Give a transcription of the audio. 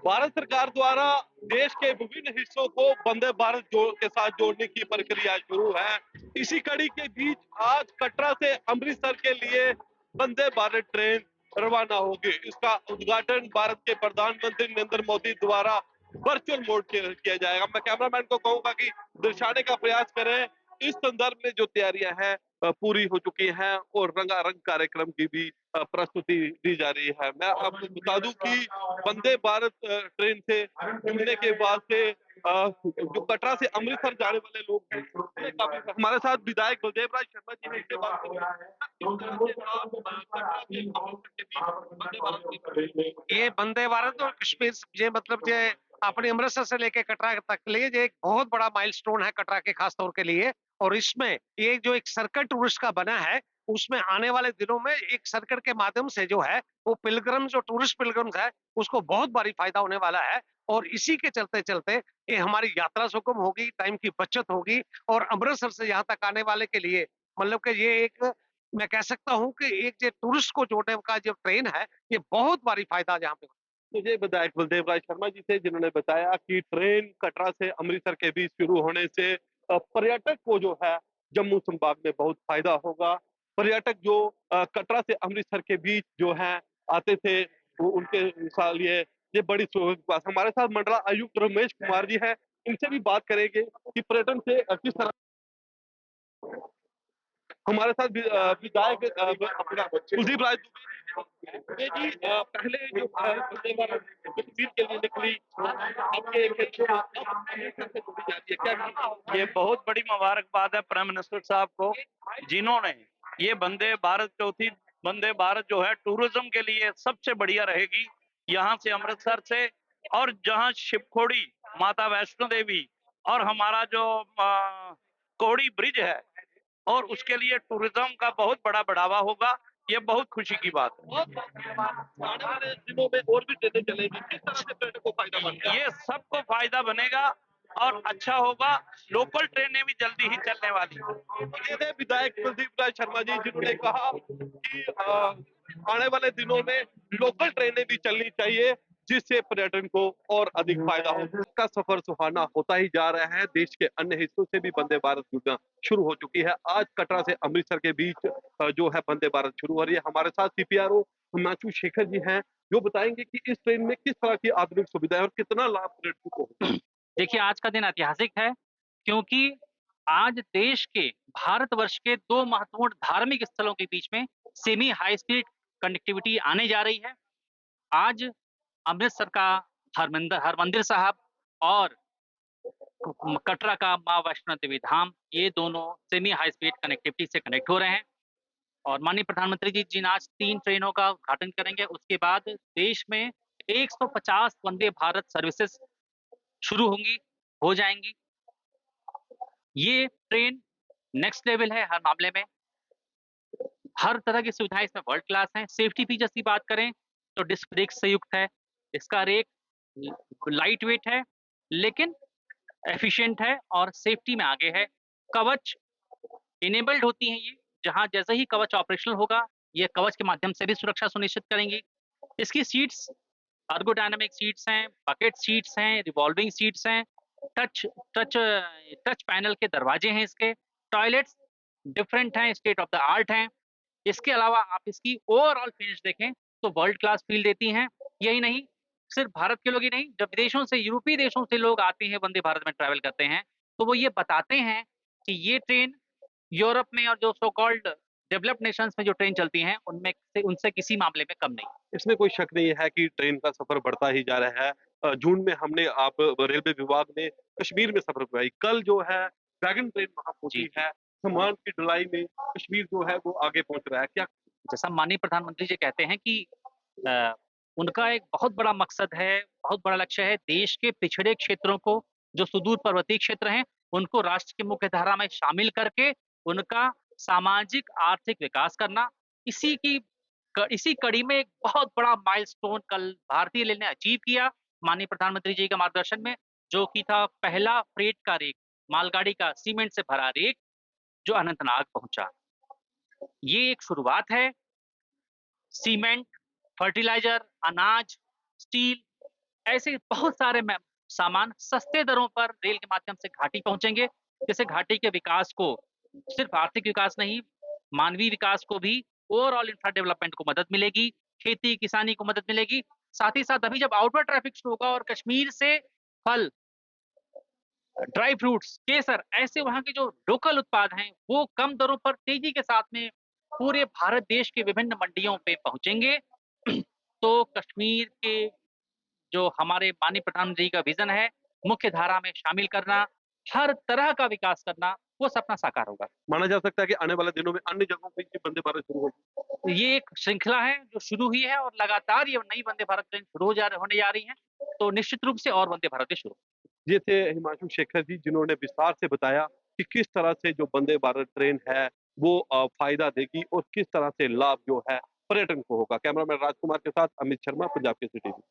भारत सरकार द्वारा देश के विभिन्न हिस्सों को वंदे भारत के साथ जोड़ने की प्रक्रिया शुरू है। इसी कड़ी के बीच आज कटरा से अमृतसर के लिए वंदे भारत ट्रेन रवाना होगी। इसका उद्घाटन भारत के प्रधानमंत्री नरेंद्र मोदी द्वारा वर्चुअल मोड किया जाएगा। मैं कैमरामैन को कहूंगा कि दर्शाने का प्रयास करें। इस संदर्भ में जो तैयारियां हैं पूरी हो चुकी हैं और रंगारंग कार्यक्रम की भी प्रस्तुति दी जा रही है। मैं आपको बता दूं कि वंदे भारत ट्रेन से जुड़ने के बाद से जो कटरा से अमृतसर जाने वाले लोग हैं काफी हमारे साथ विधायक बलदेव राज शर्मा जी ने इनसे बात ये वंदे भारत और कश्मीर ये मतलब जे अपने अमृतसर से लेके कटरा तक के लिए ये एक बहुत बड़ा माइलस्टोन है कटरा के खास तौर के लिए। और इसमें ये जो एक सर्किट टूरिस्ट का बना है, उसमें आने वाले दिनों में एक सर्किट के माध्यम से जो है वो पिलग्रम जो टूरिस्ट पिलग्रम्स है उसको बहुत भारी फायदा होने वाला है। और इसी के चलते चलते ये हमारी यात्रा सुगम होगी, टाइम की बचत होगी और अमृतसर से यहाँ तक आने वाले के लिए मतलब कि ये एक मैं कह सकता हूँ कि एक जो टूरिस्ट को जोड़ने का जो ट्रेन है ये बहुत भारी फायदा यहाँ पे। मुझे विधायक बलदेव राज शर्मा जी से जिन्होंने बताया कि ट्रेन कटरा से अमृतसर के बीच शुरू होने से पर्यटक को जो है जम्मू संभाग में बहुत फायदा होगा। पर्यटक जो कटरा से अमृतसर के बीच जो है आते थे वो उनके लिए ये बड़ी सुखद बात। हमारे साथ मंडला आयुक्त रमेश कुमार जी हैं, इनसे भी बात करेंगे कि पर्यटन से किस तरह हमारे साथ विधायक अपना कुलदीप राज दुबे जी पहले जो वंदे भारत कश्मीर के लिए निकली आपके क्षेत्र से जुड़ी जाती है क्या? ये बहुत बड़ी मुबारकबाद है प्राइम मिनिस्टर साहब को, जिन्होंने ये वंदे भारत चौथी वंदे भारत जो है टूरिज्म के लिए सबसे बढ़िया रहेगी। यहाँ से अमृतसर से और जहाँ शिवखोड़ी माता वैष्णो देवी और हमारा जो कोड़ी ब्रिज है और उसके लिए टूरिज्म का बहुत बड़ा बढ़ावा होगा। ये बहुत खुशी की बात है। आने वाले दिनों में और भी ट्रेनें चलेंगी, किस तरह से पर्यटक को फायदा बनेगा? ये सबको फायदा बनेगा और अच्छा होगा। लोकल ट्रेनें भी जल्दी ही चलने वाली हैं। ये थे विधायक कुलदीप राज शर्मा जी जिन्होंने कहा कि आने वाले दिनों में लोकल ट्रेनें भी चलनी चाहिए जिससे पर्यटन को और अधिक फायदा हो। इसका सफर सुहाना होता ही जा रहा है। देश के अन्य हिस्सों से भी वंदे भारत जुड़ना शुरू हो चुकी है। आज कटरा से अमृतसर के बीच जो है वंदे भारत शुरू हो रही है। हमारे साथ सीपीआरओ हिमांशु शेखर जी हैं जो बताएंगे कि इस ट्रेन में किस तरह की आधुनिक सुविधा है और कितना लाभ पर्यटकों को होता है। देखिए, आज का दिन ऐतिहासिक है क्योंकि आज देश के भारतवर्ष के 2 महत्वपूर्ण धार्मिक स्थलों के बीच में सेमी हाई स्पीड कनेक्टिविटी आने जा रही है। आज अमृतसर का हरमंदिर साहब और कटरा का माँ वैष्णो देवी धाम, ये दोनों सेमी हाई स्पीड कनेक्टिविटी से कनेक्ट हो रहे हैं। और माननीय प्रधानमंत्री जी ने आज 3 ट्रेनों का उद्घाटन करेंगे। उसके बाद देश में 150 वंदे भारत सर्विसेज शुरू होंगी, हो जाएंगी। ये ट्रेन नेक्स्ट लेवल है हर मामले में। हर तरह की सुविधाएं इसमें वर्ल्ड क्लास हैं। सेफ्टी फीचर्स की बात करें तो डिस्क ब्रेक से युक्त है। इसका रेक लाइट वेट है लेकिन एफिशिएंट है और सेफ्टी में आगे है। कवच इनेबल्ड होती हैं ये, जहां जैसे ही कवच ऑपरेशनल होगा ये कवच के माध्यम से भी सुरक्षा सुनिश्चित करेंगी। इसकी सीट्स एर्गोडायनामिक सीट्स हैं, बकेट सीट्स हैं, रिवॉल्विंग सीट्स हैं, टच टच टच पैनल के दरवाजे हैं इसके। टॉयलेट्स डिफरेंट हैं, स्टेट ऑफ द आर्ट हैं। इसके अलावा आप इसकी ओवरऑल फिनिश देखें तो वर्ल्ड क्लास फील देती हैं। यही नहीं, सिर्फ भारत के लोग ही नहीं, जब विदेशों से यूरोपीय देशों से लोग आते हैं वंदे भारत में ट्रैवल करते हैं तो वो ये बताते हैं कि ये ट्रेन यूरोप में और जो सो कॉल्ड डेवलप्ड नेशंस में जो ट्रेन चलती हैं उनमें से उनसे किसी मामले में कम नहीं। इसमें कोई शक नहीं है कि ट्रेन का सफर बढ़ता ही जा रहा है। जून में हमने आप रेलवे विभाग ने कश्मीर में सफर कराई। कल जो है वैगन ट्रेन वहां पहुंची है। सामान की ढुलाई में कश्मीर जो है वो आगे पहुंच रहा है। क्या जैसा माननीय प्रधानमंत्री जी कहते हैं कि उनका एक बहुत बड़ा मकसद है, बहुत बड़ा लक्ष्य है देश के पिछड़े क्षेत्रों को, जो सुदूर पर्वतीय क्षेत्र हैं, उनको राष्ट्र की मुख्य धारा में शामिल करके उनका सामाजिक आर्थिक विकास करना। इसी कड़ी में एक बहुत बड़ा माइलस्टोन कल भारतीय रेल ने अचीव किया माननीय प्रधानमंत्री जी के मार्गदर्शन में, जो कि था पहला फ्रेट का रेक, मालगाड़ी का सीमेंट से भरा रेक जो अनंतनाग पहुंचा। ये एक शुरुआत है। सीमेंट, फर्टिलाइजर, अनाज, स्टील ऐसे बहुत सारे सामान सस्ते दरों पर रेल के माध्यम से घाटी पहुंचेंगे, जिससे घाटी के विकास को सिर्फ आर्थिक विकास नहीं, मानवीय विकास को भी, ओवरऑल इंफ्रा डेवलपमेंट को मदद मिलेगी, खेती किसानी को मदद मिलेगी। साथ ही साथ अभी जब आउटवर्ड ट्रैफिक शुरू होगा और कश्मीर से फल, ड्राई फ्रूट्स, केसर, ऐसे वहाँ के जो लोकल उत्पाद हैं, वो कम दरों पर तेजी के साथ में पूरे भारत देश के विभिन्न मंडियों पे पहुँचेंगे। तो कश्मीर के जो हमारे माननीय प्रधानमंत्री का विज़न है, मुख्य धारा में शामिल करना, हर तरह का विकास करना, वो सपना साकार होगा। माना जा सकता है कि आने वाले दिनों में अन्य जगहों पे भी वंदे भारत शुरू होगी। ये एक श्रृंखला है जो शुरू हुई है और लगातार ये नई वंदे भारत ट्रेन शुरू होने जा रही हैं, तो निश्चित रूप से और वंदे भारत भी शुरू। ये थे हिमांशु शेखर जी, जिन्होंने विस्तार से बताया कि किस तरह से जो वंदे भारत ट्रेन है वो फायदा देगी और किस तरह से लाभ जो है पर्यटन को होगा। कैमरामैन राजकुमार के साथ अमित शर्मा, पंजाब केसरी टीवी।